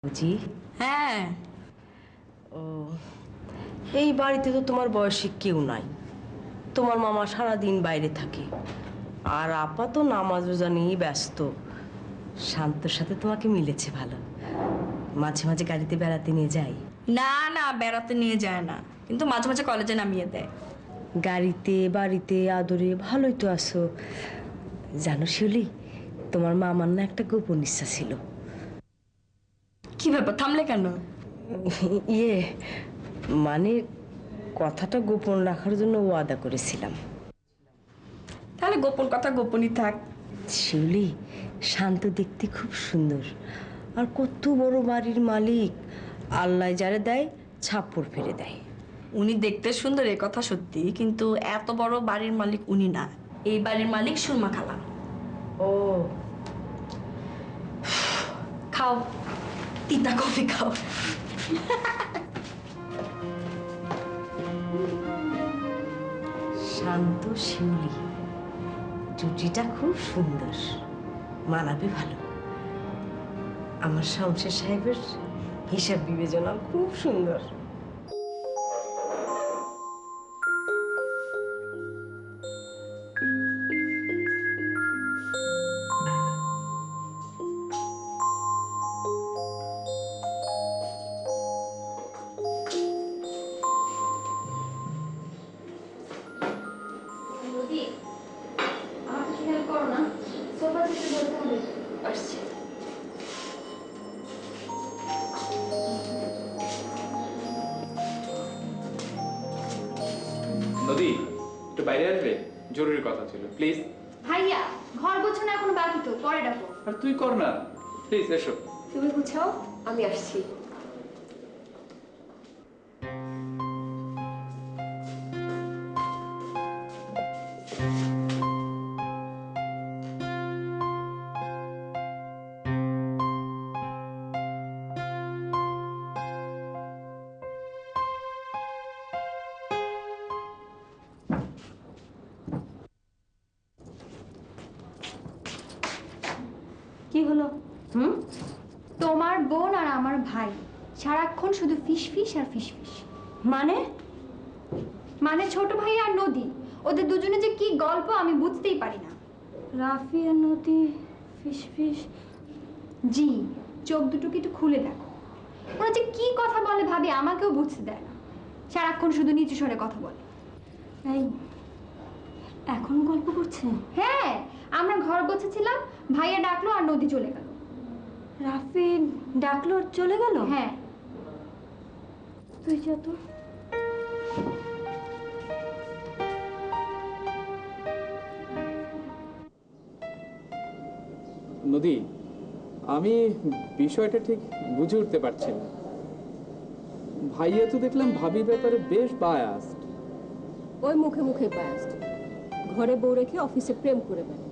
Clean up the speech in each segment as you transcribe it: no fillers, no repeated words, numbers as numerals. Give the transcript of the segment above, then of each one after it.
বুঝি। হ্যাঁ। ও, এই বাড়িতে তো তোমার বয়সী কেউ নাই। তোমার মামা সারাদিন বাইরে থাকে, আর আপা তো নামাজ রোজা নিয়েই ব্যস্ত। শান্তর সাথে তোমাকে মিলেছে ভালো। মাঝে মাঝে গাড়িতে বেড়াতে নিয়ে যাই। না না, বেড়াতে নিয়ে যায় না, কিন্তু মাঝে মাঝে কলেজে নামিয়ে দেয়। গাড়িতে বাড়িতে আদরে ভালোই তো আছো। জানো শিউলি, তোমার মামার না একটা গোপন ইচ্ছা ছিল। কি ব্যাপার, থামলে কেন? ইয়ে মানে কথাটা গোপন রাখার জন্য ওয়াদা করেছিলাম। তাহলে গোপন কথা গোপনই থাক। শিউলি, শান্ত দেখতে খুব সুন্দর, আর কত বড় বাড়ির মালিক। আল্লাহ যারে দেয় ছাপ্পর ফেলে দেয়। উনি দেখতে সুন্দর, এ কথা সত্যি, কিন্তু এত বড় বাড়ির মালিক উনি না। এই বাড়ির মালিক সুরমা খালা। ও, খাও, তিতা কফি খাও। শান্ত শিউলি, জুটিটা খুব সুন্দর, মানাবে ভালো। আমার শামশের সাহেবের হিসাব বিবেচনা খুব সুন্দর। নদী, একটু বাইরে আসবে, জরুরি কথা ছিল, প্লিজ। ভাইয়া, ঘর গোছানো এখনো বাকি তো, পরে ডাকো। আর তুই কর না, প্লিজ এসো। তুমি গুছাও, আমি আসছি। কি হলো? তোমার বোন আর আমার ভাই সারাক্ষণ শুধু ফিস ফিস আর ফিস ফিস। মানে? মানে ছোট ভাই আর নদী, ওদের দুজনে যে কি গল্প আমি বুঝতেই পারি না। রাফি আর নদী ফিস ফিস? জি, চোখ দুটো কি একটু খুলে দেখো। ওরা যে কি কথা বলে ভাবি আমাকেও বুঝতে দেয় না। সারাক্ষণ শুধু নিচু স্বরে কথা বলে। এই, এখন গল্প করছে? হ্যাঁ, আমরা ঘর গোছাচ্ছিলাম, ভাইয়া ডাকলো আর নদী চলে গেল। রাফি ডাকলো আর চলে গেল? হ্যাঁ। তুই যা তো। নদী, আমি বিষয়টা ঠিক বুঝে উঠতে পারছি না। ভাইয়া তো দেখলাম ভাবির ব্যাপারে বেশ বায়াসড। ওই মুখে মুখে বায়াসড, ঘরে বউ রেখে অফিসে প্রেম করে বেড়ায়।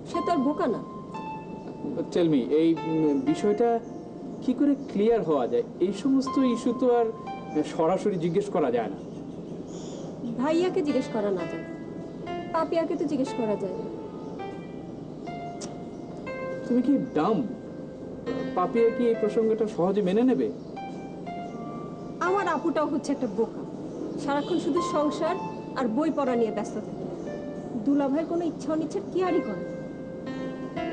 সে তো আর বোকা না। টেল মি, এই বিষয়টা কি করে ক্লিয়ার হওয়া যায়? এই সমস্ত ইস্যু তো আর সরাসরি জিজ্ঞেস করা যায় না। ভাইয়াকে জিজ্ঞেস করা না যায়, পাপিয়াকে তো জিজ্ঞেস করা যায়। তুমি কি ডাম? পাপিয়া কি এই প্রসঙ্গটা সহজে মেনে নেবে? আমার আপুটাও হচ্ছে একটা বোকা, সারাক্ষণ শুধু সংসার আর বই পড়া নিয়ে ব্যস্ত থাকে। দুলাভাইয়ের কোনো ইচ্ছা অনিচ্ছার কি আরই করে।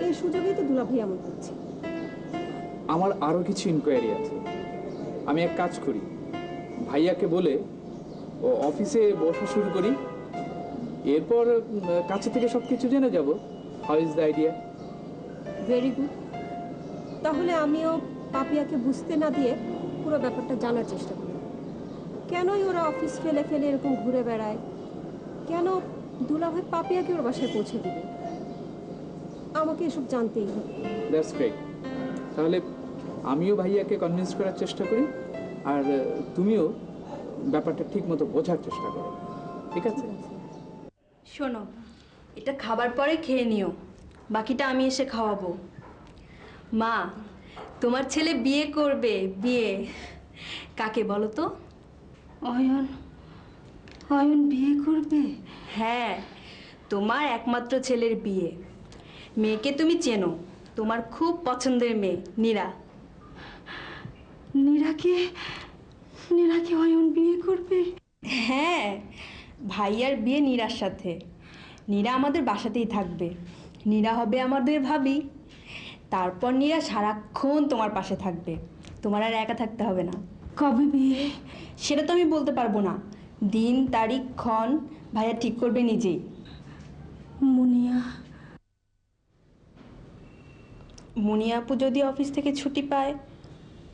এই সুযোগেই তো দুলাভাই এমন করছে। আমার আরো কিছু ইনকোয়ারি আছে। আমি এক কাজ করি, ভাইয়াকে বলে ও অফিসে বসা শুরু করি, এরপর কাছে থেকে সবকিছু জেনে যাব। How is the idea? Very good. তাহলে আমিও পাপিয়াকে বুঝতে না দিয়ে পুরো ব্যাপারটা জানার চেষ্টা করি। কেনই ওরা অফিস ফেলে ফেলে এরকম ঘুরে বেড়ায়? কেন দুলাভাই পাপিয়াকে ওর বাসায় পৌঁছে দিবে? আমাকে এসব জানতেই হবে। That's great. তাহলে আমিও ভাইয়াকে কনভিন্স করার চেষ্টা করি, আর তুমিও ব্যাপারটা ঠিক মতো বোঝার চেষ্টা করো, ঠিক আছে? শোনো, এটা খাবার পরে খেয়ে নিও, বাকিটা আমি এসে খাওয়াবো। মা, তোমার ছেলে বিয়ে করবে। বিয়ে কাকে বলো তো? অয়ন, অয়ন বিয়ে করবে? হ্যাঁ, তোমার একমাত্র ছেলের বিয়ে। মেয়েকে তুমি চেনো, তোমার খুব পছন্দের মেয়ে নীরা। নীরাকে অয়ন বিয়ে করবে? হ্যাঁ, ভাইয়ার বিয়ে নীরার সাথে। নীরা আমাদের বাসাতেই থাকবে। নীরা হবে আমাদের ভাবি। তারপর নীরা সারাক্ষণ তোমার পাশে থাকবে, তোমার আর একা থাকতে হবে না। কবে বিয়ে সেটা তো আমি বলতে পারবো না। দিন তারিখ ক্ষণ ভাইয়া ঠিক করবে নিজেই। মুনিয়া আপু যদি অফিস থেকে ছুটি পায়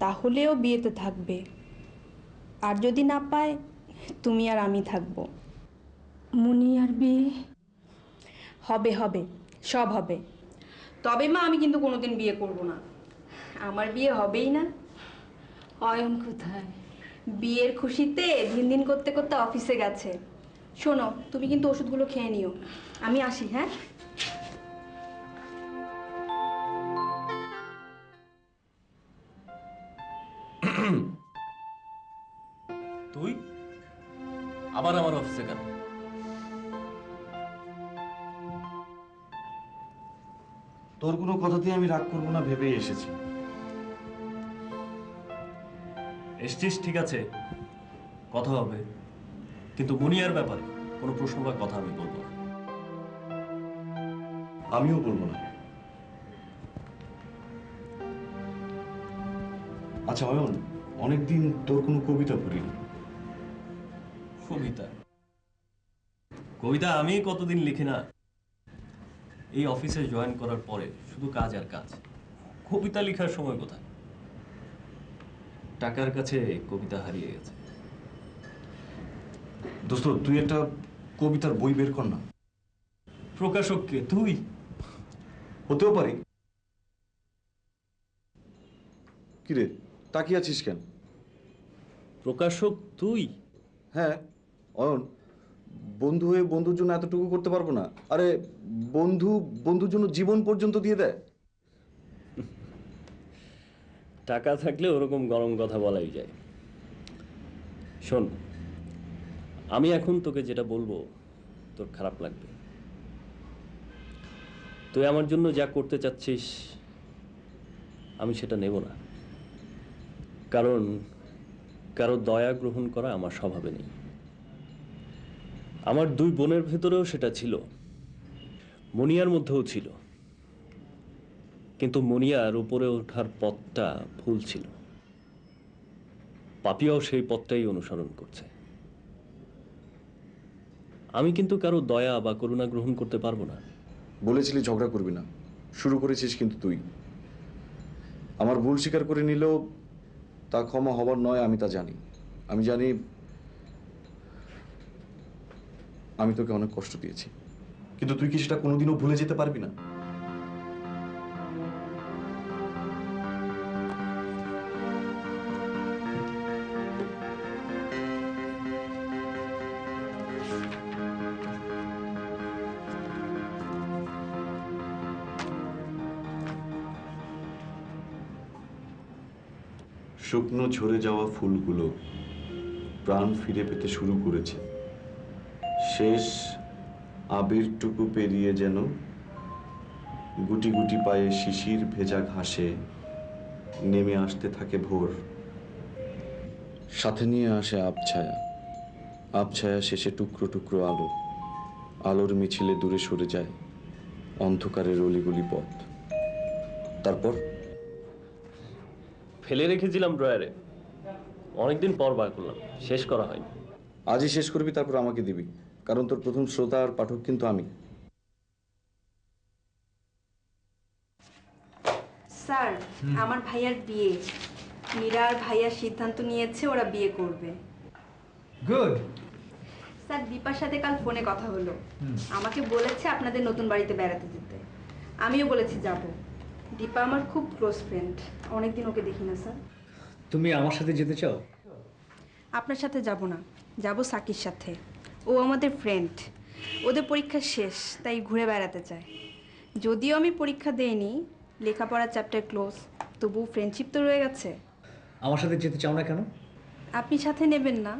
তাহলেও বিয়েতে থাকবে, আর যদি না পায় তুমি আর আমি থাকবো। মুনিয়ার বিয়ে হবে, হবে, সব হবে। তবে মা, আমি কিন্তু কোনোদিন বিয়ে করব না। আমার বিয়ে হবেই না। অয়ন কোথায়? বিয়ের খুশিতে দিন দিন করতে করতে অফিসে গেছে। শোনো, তুমি কিন্তু ওষুধগুলো খেয়ে নিও। আমি আসি, হ্যাঁ? তুই আবার আমার অফিসে কেন? তোর কোনো কথাতেই আমি রাগ করবো না ভেবেই এসেছি। এসছিস ঠিক আছে, কথা হবে, কিন্তু মুনিয়ার ব্যাপারে কোনো প্রশ্ন বা কথা আমি বলবো না। আমিও বলবো না। আচ্ছা অয়ন, অনেকদিন তোর কোনো কবিতা পড়িনি। কবিতা? কবিতা আমি কতদিন লিখি না। এই অফিসে জয়েন করার পরে শুধু কাজ আর কাজ। কবিতা লেখার সময় কোথায়? টাকার কাছে কবিতা হারিয়ে গেছে। দোস্ত, তুই একটা কবিতার বই বের কর না। প্রকাশককে তুই? হতেও পারি। কিরে, তাকিয়ে আছিস কেন? প্রকাশক তুই? হ্যাঁ অয়ন, বন্ধু হয়ে বন্ধুর জন্য এতটুকু করতে পারবো না? আরে বন্ধু বন্ধুর জন্য জীবন পর্যন্ত দিয়ে দেয়। টাকা থাকলে ওরকম গরম কথা বলাই যায়। শোন, আমি এখন তোকে যেটা বলবো তোর খারাপ লাগবে। তুই আমার জন্য যা করতে চাচ্ছিস আমি সেটা নেব না, কারণ কারো দয়া গ্রহণ করা আমার স্বভাবে নেই। আমার দুই বোনের ভেতরেও সেটা ছিল, মুনিয়ার মধ্যেও ছিল, কিন্তু মুনিয়ার উপরে ওঠার পথটা ভুল ছিল। পাপিয়াও সেই পথটাই অনুসরণ করছে। আমি কিন্তু কারো দয়া বা করুণা গ্রহণ করতে পারবো না। বলেছিলি ঝগড়া করবি না, শুরু করেছিস কিন্তু তুই। আমার ভুল স্বীকার করে নিলেও তা ক্ষমা হবার নয়, আমি তা জানি। আমি জানি আমি তোকে অনেক কষ্ট দিয়েছি, কিন্তু তুই কি সেটা কোনোদিনও ভুলে যেতে পারবি না? শুকনো ঝরে যাওয়া ফুলগুলো প্রাণ ফিরে পেতে শুরু করেছে। শেষ আবিরটুকু পেরিয়ে যেন গুটি গুটি পায়ে শিশির ভেজা ঘাসে নেমে আসতে থাকে ভোর। সাথে নিয়ে আসে আবছায়া, আবছায়া শেষে টুকরো টুকরো আলো। আলোর মিছিলে দূরে সরে যায় অন্ধকারের অলিগলি পথ। তারপর ফেলে রেখেছিলাম ড্রয়ারে, অনেকদিন পর বার করলাম, শেষ করা হয়নি। আজই শেষ করবি, তারপর আমাকে দিবি, কারণ তোর প্রথম শ্রোতা আর পাঠক কিন্তু আমি। স্যার, আমার ভাইয়ার বিয়ে। মীরা আর ভাইয়ার সিদ্ধান্ত নিয়েছে ওরা বিয়ে করবে। গুড। স্যার, দীপার সাথে কাল ফোনে কথা হলো। আমাকে বলেছে আপনাদের নতুন বাড়িতে বেড়াতে যেতে। আমিও বলেছি যাব। দীপা আমার খুব ক্লোজ ফ্রেন্ড, অনেকদিন ওকে দেখি না স্যার। তুমি আমার সাথে যেতে চাও? আপনার সাথে যাব না, যাব সাকির সাথে। ও আমাদের ফ্রেন্ড, ওদের পরীক্ষা শেষ তাই ঘুরে বেড়াতে চায়। যদিও আমি পরীক্ষা দেইনি, লেখাপড়ার চ্যাপ্টার ক্লোজ, তবু ফ্রেন্ডশিপ তো রয়ে গেছে। আমার সাথে যেতে চাও না কেন? আপনি সাথে নেবেন না,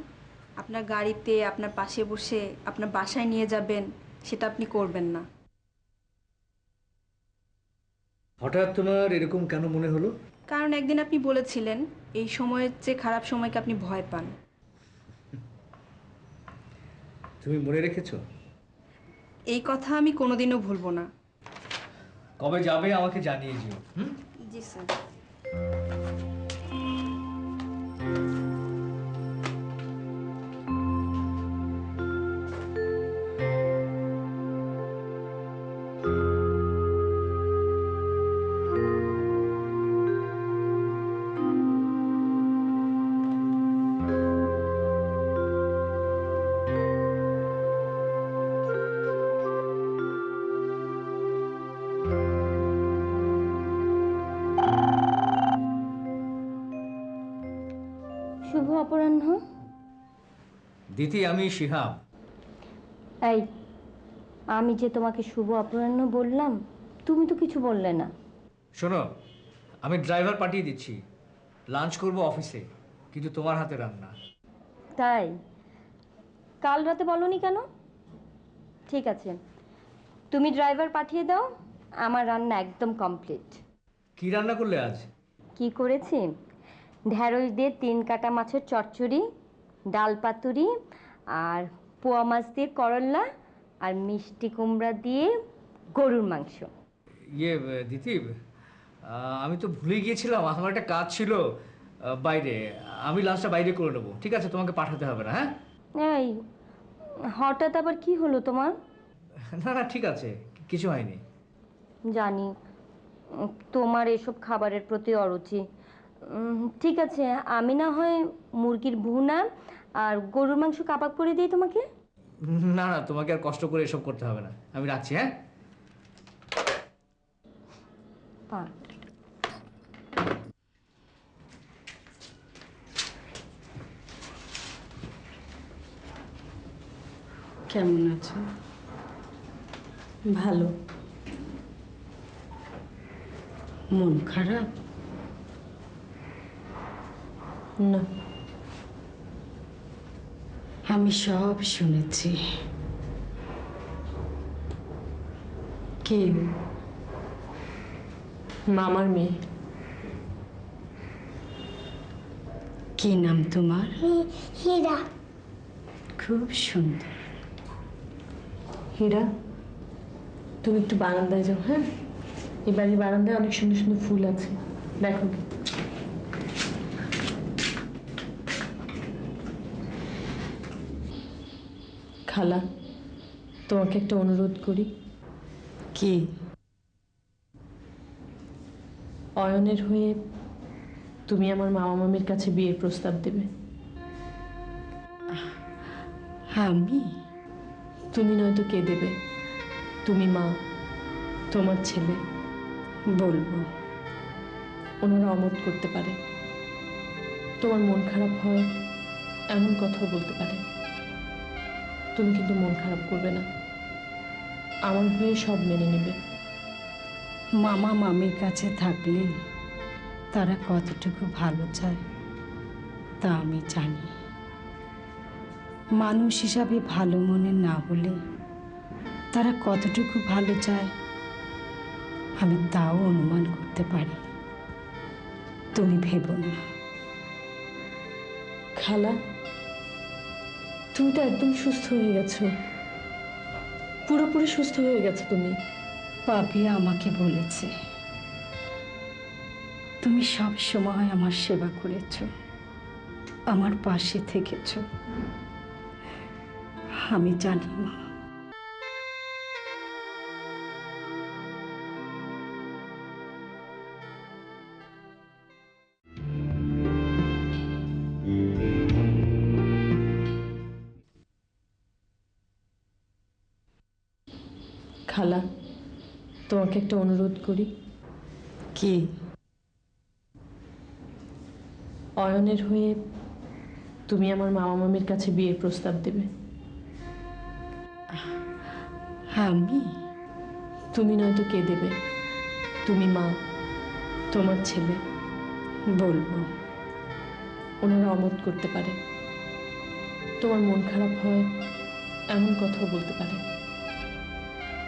আপনার গাড়িতে আপনার পাশে বসে আপনার বাসায় নিয়ে যাবেন, সেটা আপনি করবেন না। হঠাৎ তোমার এরকম কেন মনে হলো? কারণ একদিন আপনি বলেছিলেন এই সময়ের চেয়ে খারাপ সময়কে আপনি ভয় পান। তুমি মনে রেখেছো? এই কথা আমি কোনোদিনও ভুলবো না। কবে যাবে আমাকে জানিয়ে দিও। জি স্যার। শুভ অপরাহ্ন। দিতি, আমি শিহাব। এই, আমি যে তোমাকে শুভ অপরাহ্ন বললাম, তুমি তো কিছু বললে না। শোনো, আমি ড্রাইভার পাঠিয়ে দিচ্ছি, লাঞ্চ করব অফিসে, কিন্তু তোমার হাতে রান্না। তাই কাল রাতে বলনি কেন? ঠিক আছে, তুমি ড্রাইভার পাঠিয়ে দাও, আমার রান্না একদম কমপ্লিট। কি রান্না করলে আজ? কি করেছি? ঢ্যাঁড়স দিয়ে 3 কাটা মাছের চচ্চড়ি, ডাল পাতুরি, আর পোয়া মাছ দিয়ে করল্লা, আর মিষ্টি কুমড়া দিয়ে গরুর মাংস। ইয়ে দিতি, আমি তো ভুলে গিয়েছিলাম, আমার একটা কাজ ছিল বাইরে। আমি লাঞ্চটা বাইরে করে নেবো, ঠিক আছে? তোমাকে পাঠাতে হবে না। হ্যাঁ, এই হঠাৎ আবার কি হলো তোমার? না না, ঠিক আছে, কিছু হয়নি। জানি তোমার এসব খাবারের প্রতি অরুচি। ঠিক আছে, আমি না হয় মুরগির ভুনা আর গরুর মাংস কাবাব করে দিই তোমাকে। না না, তোমাকে আর কষ্ট করে এসব করতে হবে না, আমি রাখছি। হ্যাঁ, কেমন আছো? ভালো। মন খারাপ? না, আমি সব শুনেছি। কে? মামার মেয়ে। কি নাম তোমার? হীরা। খুব সুন্দর। হীরা, তুমি একটু বারান্দায় যাও। হ্যাঁ, এই বাড়ির বারান্দায় অনেক সুন্দর সুন্দর ফুল আছে, দেখো। খালা, তোমাকে একটা অনুরোধ করি। কি? অয়নের হয়ে তুমি আমার মামা মামির কাছে বিয়ের প্রস্তাব দেবে। আমি? তুমি নয়তো কে দেবে? তুমি মা, তোমার ছেলে। বলবো, ওনারা অমত করতে পারে, তোমার মন খারাপ হয় এমন কথাও বলতে পারে। তুমি কিন্তু মন খারাপ করবে না, আমার হয়ে সব মেনে নেবে। মামা মামির কাছে থাকলে তারা কতটুকু ভালো চায় তা আমি জানি। মানুষ হিসাবে ভালো মনে না হলে তারা কতটুকু ভালো চায় আমি তাও অনুমান করতে পারি। তুমি ভেবো না। খালা, তুমি তো একদম সুস্থ হয়ে গেছো, পুরোপুরি সুস্থ হয়ে গেছো তুমি। পাপিয়া আমাকে বলেছে তুমি সব সময় আমার সেবা করেছো, আমার পাশে থেকেছো। আমি জানি মা। খালা, তোমাকে একটা অনুরোধ করি। কি? অয়নের হয়ে তুমি আমার মামা মামির কাছে বিয়ের প্রস্তাব দেবে। আমি? তুমি নয়তো কে দেবে? তুমি মা, তোমার ছেলে। বলবো, ওনারা অমত করতে পারে, তোমার মন খারাপ হয় এমন কথাও বলতে পারে।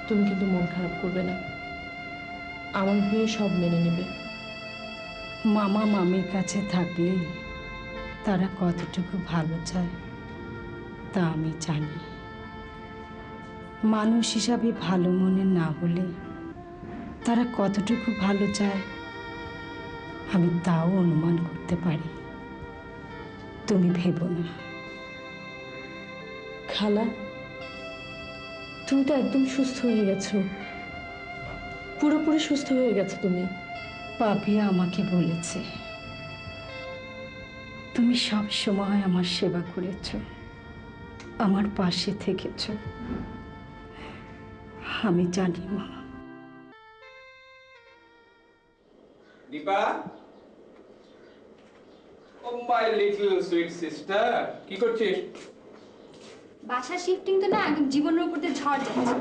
তুমি কিন্তু মন খারাপ করবে না, আমার হয়ে সব মেনে নেবে। মামা মামির কাছে থাকলে তারা কতটুকু ভালো চায় তা আমি জানি। মানুষ হিসাবে ভালো মনে না হলে তারা কতটুকু ভালো চায় আমি তাও অনুমান করতে পারি। তুমি ভেবো না। খালা, তুমি তো একদম সুস্থ হয়ে গেছো, পুরোপুরি সুস্থ হয়ে গেছো তুমি। পাপিয়া আমাকে বলেছে তুমি সব সময় আমার সেবা করেছ, আমার পাশে থেকেছ। আমি জানি মা। দীপা, ও মাই লিটল সুইট সিস্টার, কি করছিস? বাসা শিফটিং তো না, একদম জীবনের উপর দিয়ে ঝড় যাচ্ছে।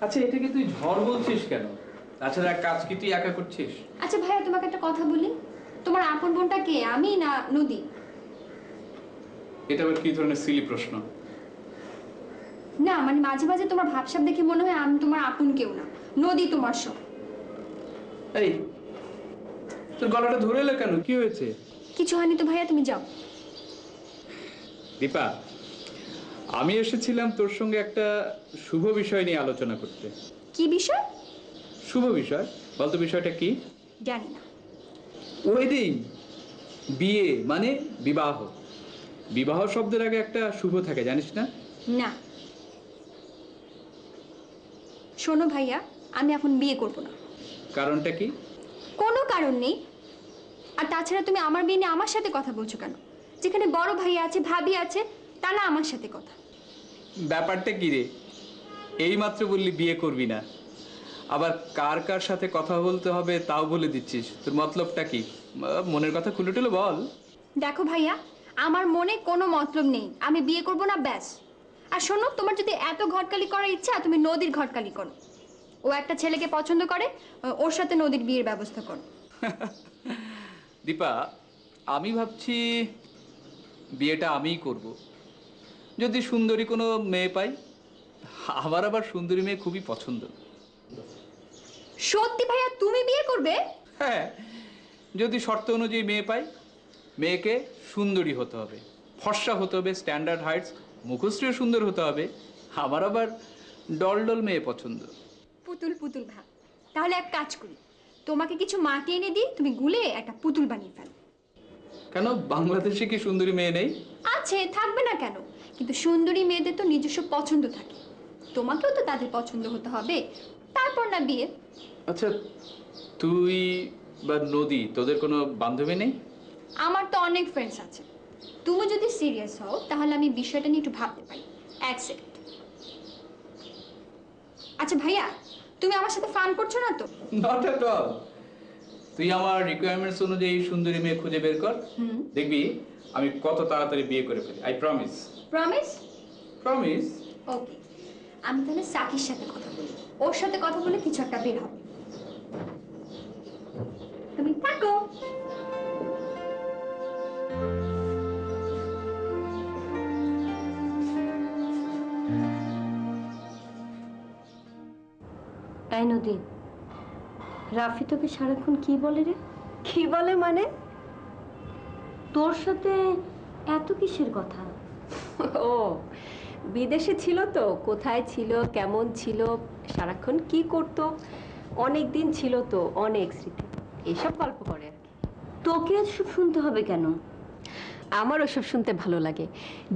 আচ্ছা, এটাকে তুই ঝড় বলছিস কেন? তাছাড়া কাজ কি তুই একা করছিস? আচ্ছা ভাইয়া, তোমাকে একটা কথা বলি, তোমার আপন বোনটা কে, আমি না নদী? এটা আবার কি ধরনের সিলি প্রশ্ন? না মানে মাঝে মাঝে তোমার ভাবসাব দেখে মনে হয় আমি তোমার আপন কেউ না, নদী তোমার সব। এই, তোর গলাটা ধরে এলো কেন? কি হয়েছে? কিছু হয়নি তো ভাইয়া, তুমি যাও। দীপা, আমি এসেছিলাম তোর সঙ্গে একটা শুভ বিষয় নিয়ে আলোচনা করতে। কি বিষয়? শুভ বিষয়? বলতো বিষয়টা কি? জানি না। ওয়েডিং, বিয়ে মানে বিবাহ। বিবাহ শব্দের আগে একটা শুভ থাকে, জানিস না? না শোনো ভাইয়া, আমি এখন বিয়ে করব না। কারণটা কি? কোনো কারণ নেই। আর তাছাড়া তুমি আমার বিয়ে নিয়ে আমার সাথে কথা বলছো কেন? যেখানে বড় ভাইয়া আছে, ভাবি আছে, তারা আমার সাথে কথা। ব্যাপারটা কি রে? এইমাত্র বললি বিয়ে করবি না, আবার কার কার সাথে কথা বলতে হবে তাও বলে দিচ্ছিস। তোর মতলবটা কি? মনের কথা খুলে টুলে বল। দেখো ভাইয়া, আমার মনে কোনো মতলব নেই, আমি বিয়ে করব না, ব্যাস। আর শোনো, তোমার যদি এত ঘটকালি করার ইচ্ছা, তুমি নদীর ঘটকালি করো। ও একটা ছেলেকে পছন্দ করে, ওর সাথে নদীর বিয়ের ব্যবস্থা করো। দীপা, আমি ভাবছি বিয়েটা আমিই করব। যদি সুন্দরী কোনো মেয়ে পাই। আমার আবার সুন্দরী মেয়ে খুবই পছন্দ। সত্যি ভাইয়া, তুমি বিয়ে করবে? হ্যাঁ, যদি শর্ত অনুযায়ী মেয়ে পাই। মেয়েকে সুন্দরী হতে হবে, ফর্সা হতে হবে, স্ট্যান্ডার্ড হাইটস, মুখশ্রীও সুন্দর হতে হবে। আমার আবার ডল ডল মেয়ে পছন্দ। পুতুল পুতুল ভাব। তাহলে এক কাজ করি, তোমাকে কিছু মাটি এনে দিই, তুমি গুলে একটা পুতুল বানিয়ে ফেলো। কেন, বাংলাদেশে কি সুন্দরী মেয়ে নেই? আছে, থাকবে না কেন? কিন্তু সুন্দরী মেয়েদের তো নিজস্ব পছন্দ থাকে, তোমাকেও তো তাদের পছন্দ হতে হবে, তারপর না বিয়ে। আচ্ছা, তুই বা নদী, তোদের কোনো বান্ধবী নেই? আমার তো অনেক ফ্রেন্ডস আছে। তুমি যদি সিরিয়াস হও তাহলে আমি বিষয়টা নিয়ে একটু ভাবতে পারি। এক সেকেন্ড। আচ্ছা ভাইয়া, তুমি আমার সাথে ফান করছো না তো? Not at all. তুই আমার রিকোয়ারমেন্টস অনুযায়ী সুন্দরী মেয়ে খুঁজে বের কর, দেখবি আমি কত তাড়াতাড়ি বিয়ে করে ফেলি। I promise. প্রমিস? প্রমিস। ওকে, আমি তাহলে সাকির সাথে কথা বলি, ওর সাথে কথা বলে কিছু একটা বের হবে। তুমি থাকো। এই নদী, রাফি তোকে সারাক্ষণ কি বলে রে? কি বলে মানে? তোর সাথে এত কিসের কথা? ও, বিদেশে ছিল তো, কোথায় ছিল, কেমন ছিল, সারাক্ষণ কি করতো, অনেক দিন ছিল তো, অনেক স্মৃতি, এসব গল্প করে আর কি। তোকে এসব শুনতে হবে কেন? আমার ওসব শুনতে ভালো লাগে।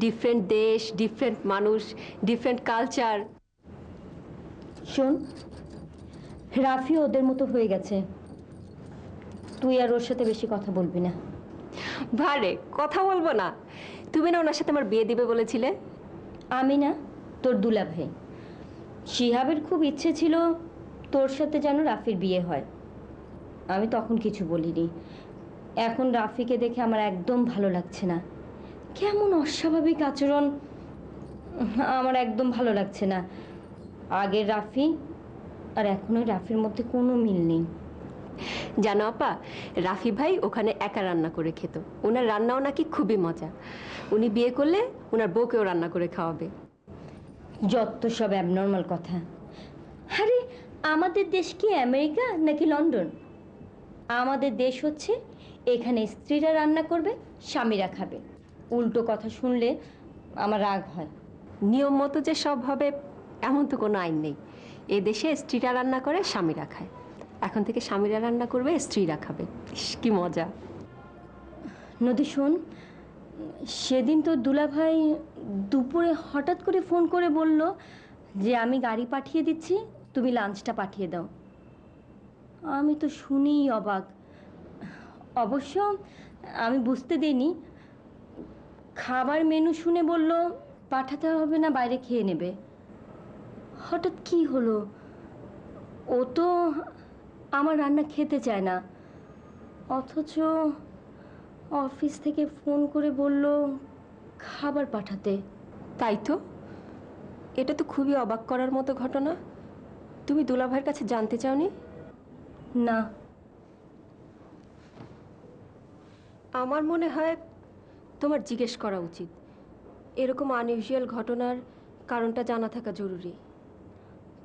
ডিফারেন্ট দেশ, ডিফারেন্ট মানুষ, ডিফারেন্ট কালচার। শোন, রাফি ওদের মতো হয়ে গেছে, তুই আর ওর সাথে বেশি কথা বলবি না। ভারে কথা বলবো না? তুমি না ওনার সাথে আমার বিয়ে দিবে বলেছিলে? আমি না, তোর দুলাভাই শিহাবের খুব ইচ্ছে ছিল তোর সাথে যেন রাফির বিয়ে হয়। আমি তখন কিছু বলিনি। এখন রাফিকে দেখে আমার একদম ভালো লাগছে না, কেমন অস্বাভাবিক আচরণ, আমার একদম ভালো লাগছে না। আগের রাফি আর এখনো রাফির মধ্যে কোনো মিল নেই। জানো আপা, রাফি ভাই ওখানে একা রান্না করে খেত, ওনার রান্নাও নাকি খুবই মজা। উনি বিয়ে করলে ওনার বউকেও রান্না করে খাওয়াবে। যত সব অ্যাবনর্মাল কথা। আরে আমাদের দেশ কি আমেরিকা নাকি লন্ডন? আমাদের দেশ হচ্ছে এখানে স্ত্রীরা রান্না করবে, স্বামীরা খাবে। উল্টো কথা শুনলে আমার রাগ হয়। নিয়ম মতো যে সব হবে এমন তো কোনো আইন নেই। এদেশে স্ত্রীরা রান্না করে, স্বামীরা খায়। এখন থেকে স্বামীরা রান্না করবে, স্ত্রীরা খাবে। ইস, কি মজা। নদী শোন, সেদিন তো দুলাভাই দুপুরে হঠাৎ করে ফোন করে বলল যে আমি গাড়ি পাঠিয়ে দিচ্ছি, তুমি লাঞ্চটা পাঠিয়ে দাও। আমি তো শুনেই অবাক। অবশ্য আমি বুঝতে দিইনি, খাবার মেনু শুনে বলল পাঠাতে হবে না, বাইরে খেয়ে নেবে। হঠাৎ কি হলো? ও তো আমার রান্না খেতে চায় না, অথচ অফিস থেকে ফোন করে বলল খাবার পাঠাতে। তাই তো, এটা তো খুবই অবাক করার মতো ঘটনা। তুমি দুলাভাইয়ের কাছে জানতে চাওনি? না। আমার মনে হয় তোমার জিজ্ঞেস করা উচিত। এরকম আনইউজুয়াল ঘটনার কারণটা জানা থাকা জরুরি।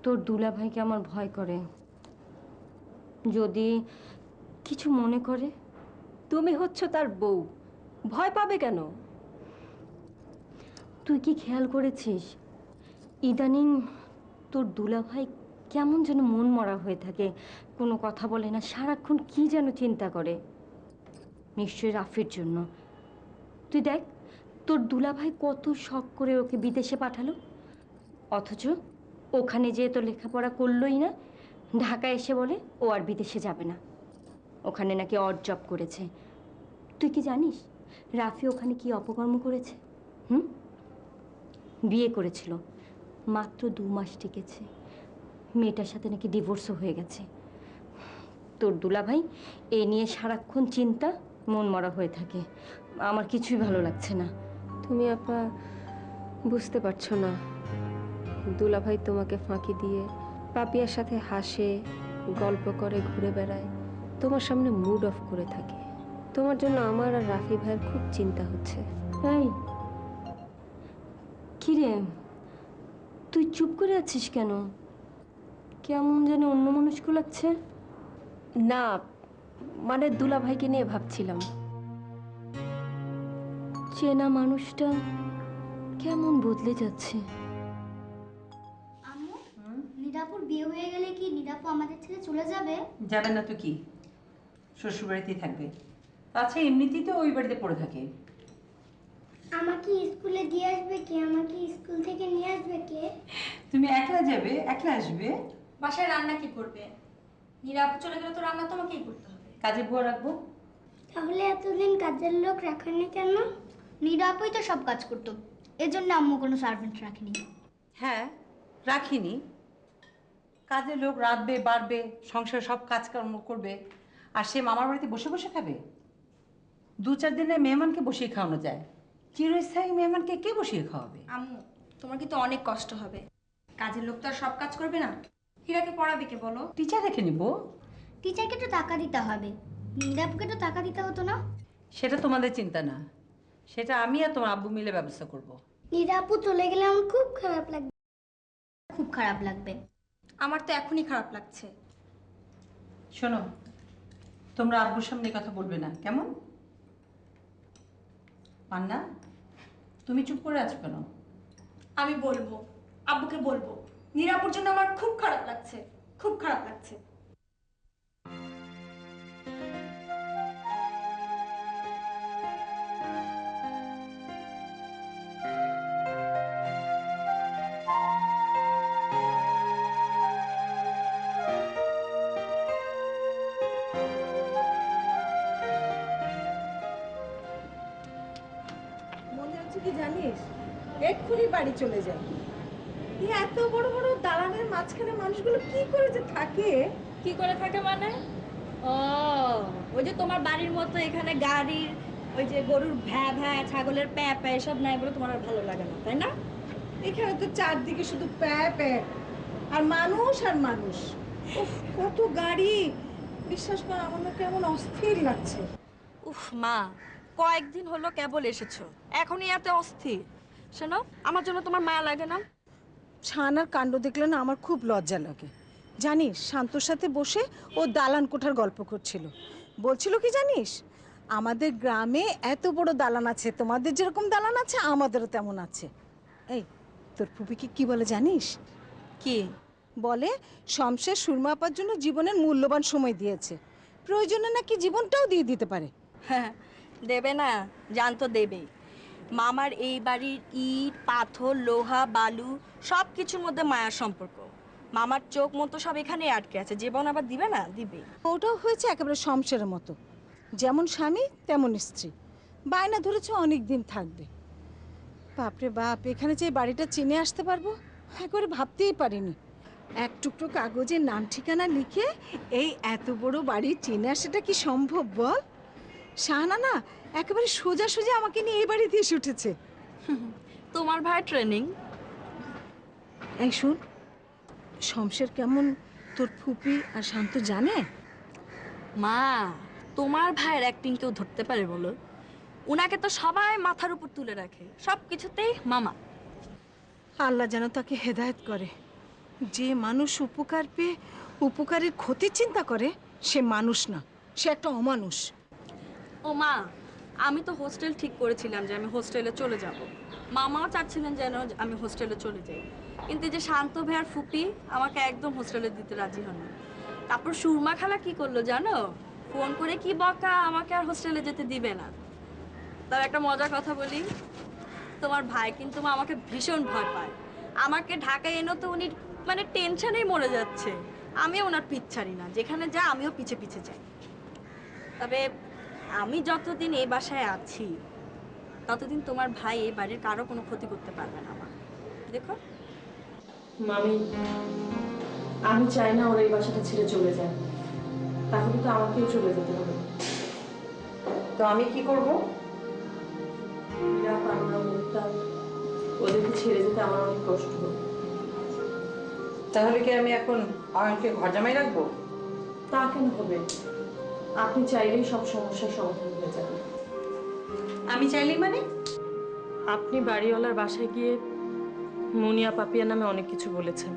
তোর দুলাভাইকে আমার ভয় করে, যদি কিছু মনে করে। তুমি হচ্ছ তার বউ, ভয় পাবে কেন? তুই কি খেয়াল করেছিস ইদানিং তোর দুলাভাই কেমন যেন মন মরা হয়ে থাকে, কোনো কথা বলে না, সারাক্ষণ কি যেন চিন্তা করে। নিশ্চয়ই রাফির জন্য। তুই দেখ, তোর দুলাভাই কত শখ করে ওকে বিদেশে পাঠালো, অথচ ওখানে যেয়ে তো লেখাপড়া করলোই না। ঢাকায় এসে বলে ও আর বিদেশে যাবে না, ওখানে নাকি অড জব করেছে। তুই কি জানিস রাফি ওখানে কি অপকর্ম করেছে? বিয়ে করেছিল, মাত্র 2 মাস টিকেছে, মেয়েটার সাথে নাকি ডিভোর্সও হয়ে গেছে। তোর দুলাভাই এ নিয়ে সারাক্ষণ চিন্তা, মন মরা হয়ে থাকে। আমার কিছুই ভালো লাগছে না। তুমি আপা বুঝতে পারছো না, দুলাভাই তোমাকে ফাঁকি দিয়ে পাপিয়ার সাথে হাসে, গল্প করে, ঘুরে বেড়ায়, তোমার সামনে মুড অফ করে থাকে। তোমার জন্য আমার আর রাফি ভাইয়ের খুব চিন্তা হচ্ছে। এই কিরে, তুই চুপ করে আছিস কেন? কেমন যেন অন্যমনস্ক লাগছে। না, মানে দুলাভাইকে নিয়ে ভাবছিলাম। চেনা মানুষটা কেমন বদলে যাচ্ছে। আম্মু, নিরাপুর বিয়ে হয়ে গেলে কি নিরাপু আমাদের ছেড়ে চলে যাবে? যাবে না তো কি, শ্বশুরবাড়িতেই থাকবে। আচ্ছা, এমনিতেই তো ওই বাড়িতে পড়ে থাকে। আমাকে স্কুলে দিয়ে আসবে কে? আমাকে স্কুল থেকে নিয়ে আসবে কে? তুমি একলা যাবে, একলা আসবে? বাসায় রান্না কি করবে? নিরাপু চলে গেলে তো রান্না তোমাকেই করতে হবে। কাজে বুয়া রাখবো। তাহলে এতদিন কাজের লোক রাখেনি কেন? নিরাপুই তো সব কাজ করতো, এজন্য আম্মু কোনো সার্ভেন্ট রাখেনি। হ্যাঁ, রাখিনি। কাজের লোক রাঁধবে, বাড়বে, সংসার সব কাজকর্ম করবে, আর সে মামার বাড়িতে বসে বসে খাবে? 2-4 দিনের মেহমানকে বসিয়ে খাওয়ানো যায়, চিরস্থায়ী মেহমানকে কে বসিয়ে খাওয়াবে? আম্মু, তোমার কিন্তু অনেক কষ্ট হবে। কাজের লোক তো আর সব কাজ করবে না। হীরাকে পড়াবে কে বলো? টিচার রেখে নিব। টিচারকে তো টাকা দিতে হবে, নিরাপুকে তো টাকা দিতে হতো না? সেটা তোমাদের চিন্তা না, সেটা আমি আর তোমার আব্বু মিলে ব্যবস্থা করব। নিরাপু চলে গেলে আমার খুব খারাপ লাগবে। খুব খারাপ লাগবে। আমার তো এখনই খারাপ লাগছে। শোনো, তোমরা আব্বুর সামনে কথা বলবে না, কেমন? পান্না, তুমি চুপ করে আছো কেন? আমি বলবো, আব্বুকে বলবো, নিরাপুর জন্য আমার খুব খারাপ লাগছে, খুব খারাপ লাগছে। মনে হচ্ছে কি জানিস, এক্ষুনি বাড়ি চলে যাই। এই এত বড় বড় দালানের মাঝখানে মানুষগুলো কি করে যে থাকে? কি করে থাকে মানে? ও, ওই যে তোমার বাড়ির মতো এখানে গাড়ির ওই যে গরুর ভ্যা ভ্যা, ছাগলের প্যা প্যা এসব নাই বলে তোমার আর ভালো লাগে না, তাই না? এখানে তো চারদিকে শুধু প্যাঁ প্যাঁ, আর মানুষ আর মানুষ। উফ, কত গাড়ি! বিশ্বাস কর, আমার না কেমন অস্থির লাগছে। উফ মা, কয়েকদিন হলো কেবল এসেছো, এখনই এত অস্থির। শোনো, আমার জন্য তোমার মায়া লাগে না? ছানার কাণ্ড দেখলে না আমার খুব লজ্জা লাগে। জানিস, শান্তর সাথে বসে ও দালান কোঠার গল্প করছিল। বলছিল কি জানিস, আমাদের গ্রামে এত বড় দালান আছে, তোমাদের যেরকম দালান আছে আমাদেরও তেমন আছে। এই তোর ফুপিকে কি বলে জানিস? কি বলে শমশের সুরমা আপার জন্য জীবনের মূল্যবান সময় দিয়েছে, প্রয়োজনে নাকি জীবনটাও দিয়ে দিতে পারে। হ্যাঁ দেবে না, জান তো দেবেই। মামার এই বাড়ির ইট পাথর লোহা বালু সব কিছুর মধ্যে মায়ার সম্পর্ক। মামার চোখ মতো সব এখানে আটকে আছে, জীবন আবার দিবে না? দিবে। ওটাও হয়েছে একেবারে শমশেরের মতো, যেমন স্বামী তেমন স্ত্রী, বায়না ধরেছে অনেক দিন থাকবে। বাপরে বাপ, এখানে যে বাড়িটা চিনে আসতে পারবো একবারে ভাবতেই পারিনি। এক টুকরো কাগজে নাম ঠিকানা লিখে এই এত বড় বাড়ি চিনে আসাটা কি সম্ভব বল? শাহানা না একেবারে সোজা সোজা আমাকে নিয়ে এই বাড়িতে এসে উঠেছে। তোমার ভাই ট্রেনিং। এই শুন, শমশের কেমন তোর ফুপি আর শান্ত জানে? মা, তোমার ভাইয়ের অ্যাক্টিং কেউ ধরতে পারে বলো? উনাকে তো সবাই মাথার উপর তুলে রাখে, সব কিছুতেই মামা। আল্লাহ যেন তাকে হেদায়েত করে। যে মানুষ উপকার পেয়ে উপকারের ক্ষতির চিন্তা করে সে মানুষ না, সে একটা অমানুষ। ও মা, আমি তো হোস্টেল ঠিক করেছিলাম যে আমি হোস্টেলে চলে যাব। মামাও চাচ্ছিলেন যেন আমি হোস্টেলে চলে যাই, কিন্তু যে শান্ত ভাইয়ার ফুপি আমাকে একদম হোস্টেলে দিতে রাজি হননি। তারপর সুরমা খালা কি করলো জানো? ফোন করে কি বকা, আমাকে আর হোস্টেলে যেতে দিবে না। তার একটা মজার কথা বলি, তোমার ভাই কিন্তু আমাকে ভীষণ ভয় পায়। আমাকে ঢাকায় এনো তো উনি মানে টেনশনেই মরে যাচ্ছে। আমিও ওনার পিছ ছাড়ি না, যেখানে যা আমিও পিছে পিছে যাই। তবে আমি যতদিন এই বাসায় আছি ততদিন তোমার ভাই এই বাড়ির কারো কোনো ক্ষতি করতে পারবে না। আমার দেখো মামি, আমি চাই না ওরা এই বাসাটা ছেড়ে চলে যায়, তাহলে তো আমাকেও চলে যেতে হবে। তো আমি কি করব? ওদেরকে ছেড়ে যেতে আমার অনেক কষ্ট হবে। তাহলে কি আমি এখন অয়নকে ঘর জামাই রাখবো? তা কেন হবে? আপনি চাইলেই সব সমস্যার সমাধান হয়ে যাবে। আমি চাইলেই মানে? আপনি বাড়িওয়ালার বাসায় গিয়ে মুনিয়া পাপিয়া নামে অনেক কিছু বলেছেন,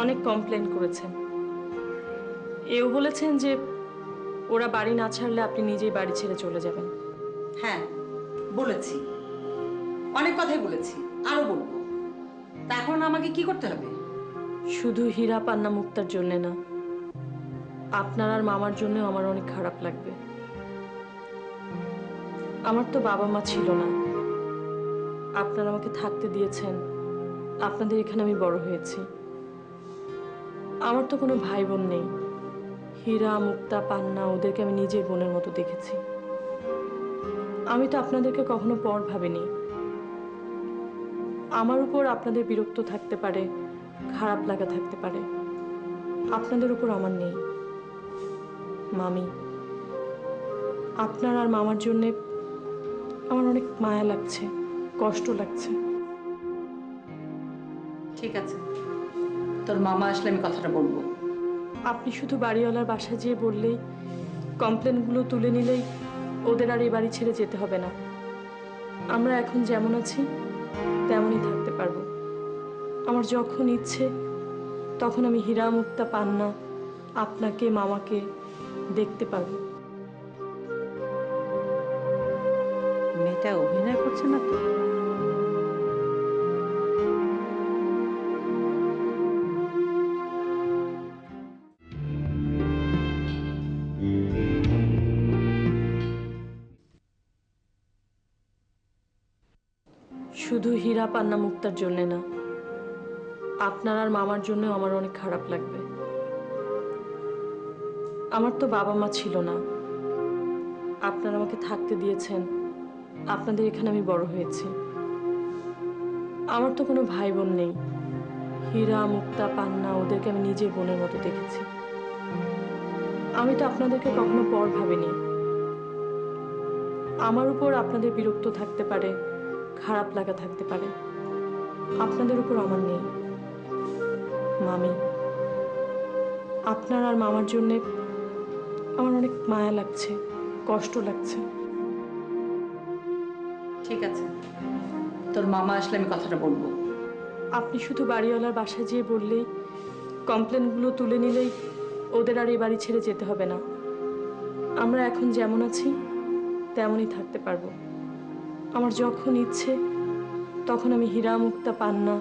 অনেক কমপ্লেন করেছেন। এও বলেছেন যে ওরা বাড়ি না ছাড়লে আপনি নিজেই বাড়ি ছেড়ে চলে যাবেন। হ্যাঁ বলেছি, অনেক কথাই বলেছি, আরো বলবো। তা এখন আমাকে কি করতে হবে? শুধু হীরা পান্না মুক্তার জন্যে না, আপনার আর মামার জন্যও আমার অনেক খারাপ লাগবে। আমার তো বাবা মা ছিল না, আপনারা আমাকে থাকতে দিয়েছেন, আপনাদের এখানে আমি বড় হয়েছি। আমার তো কোনো ভাই বোন নেই। হীরা মুক্তা পান্না ওদেরকে আমি নিজের বোনের মতো দেখেছি। আমি তো আপনাদেরকে কখনো পর ভাবিনি। আমার উপর আপনাদের বিরক্ত থাকতে পারে, খারাপ লাগা থাকতে পারে, আপনাদের উপর আমার নেই। মামি, আপনার আর মামার জন্যে আমার অনেক মায়া লাগছে, কষ্ট লাগছে। ঠিক আছে, তোর মামা আসলে আমি কথাটা বলবো। আপনি শুধু বাড়িওয়ালার বাসায় যেয়ে বললেই, কমপ্লেনগুলো তুলে নিলেই ওদের আর এই বাড়ি ছেড়ে যেতে হবে না। আমরা এখন যেমন আছি তেমনই থাকতে পারবো। আমার যখন ইচ্ছে তখন আমি হীরা মুক্তা পান্না আপনাকে মামাকে দেখতে পারবো। মেয়েটা অভিনয় করছে না তো? শুধু হীরা পান্না মুক্তার জন্যে না, আপনার আর মামার জন্যও আমার অনেক খারাপ লাগবে। আমার তো বাবা মা ছিল না, আপনারা আমাকে থাকতে দিয়েছেন, আপনাদের এখানে আমি বড় হয়েছি। আমার তো কোনো ভাই বোন নেই। হীরা মুক্তা পান্না ওদেরকে আমি নিজের বোনের মতো দেখেছি। আমি তো আপনাদেরকে কখনো পর ভাবিনি। আমার উপর আপনাদের বিরক্ত থাকতে পারে, খারাপ লাগা থাকতে পারে, আপনাদের উপর আমার নেই। মামি, আপনার আর মামার জন্যে আমার অনেক মায়া লাগছে, কষ্ট লাগছে। ঠিক আছে, তোর মামা আসলে আমি কথাটা বলবো। আপনি শুধু বাড়িওয়ালার বাসায় যেয়ে বললেই, কমপ্লেনগুলো তুলে নিলেই ওদের আর এই বাড়ি ছেড়ে যেতে হবে না। আমরা এখন যেমন আছি তেমনই থাকতে পারবো। আমার যখন ইচ্ছে তখন আমি হীরা মুক্তা পান্না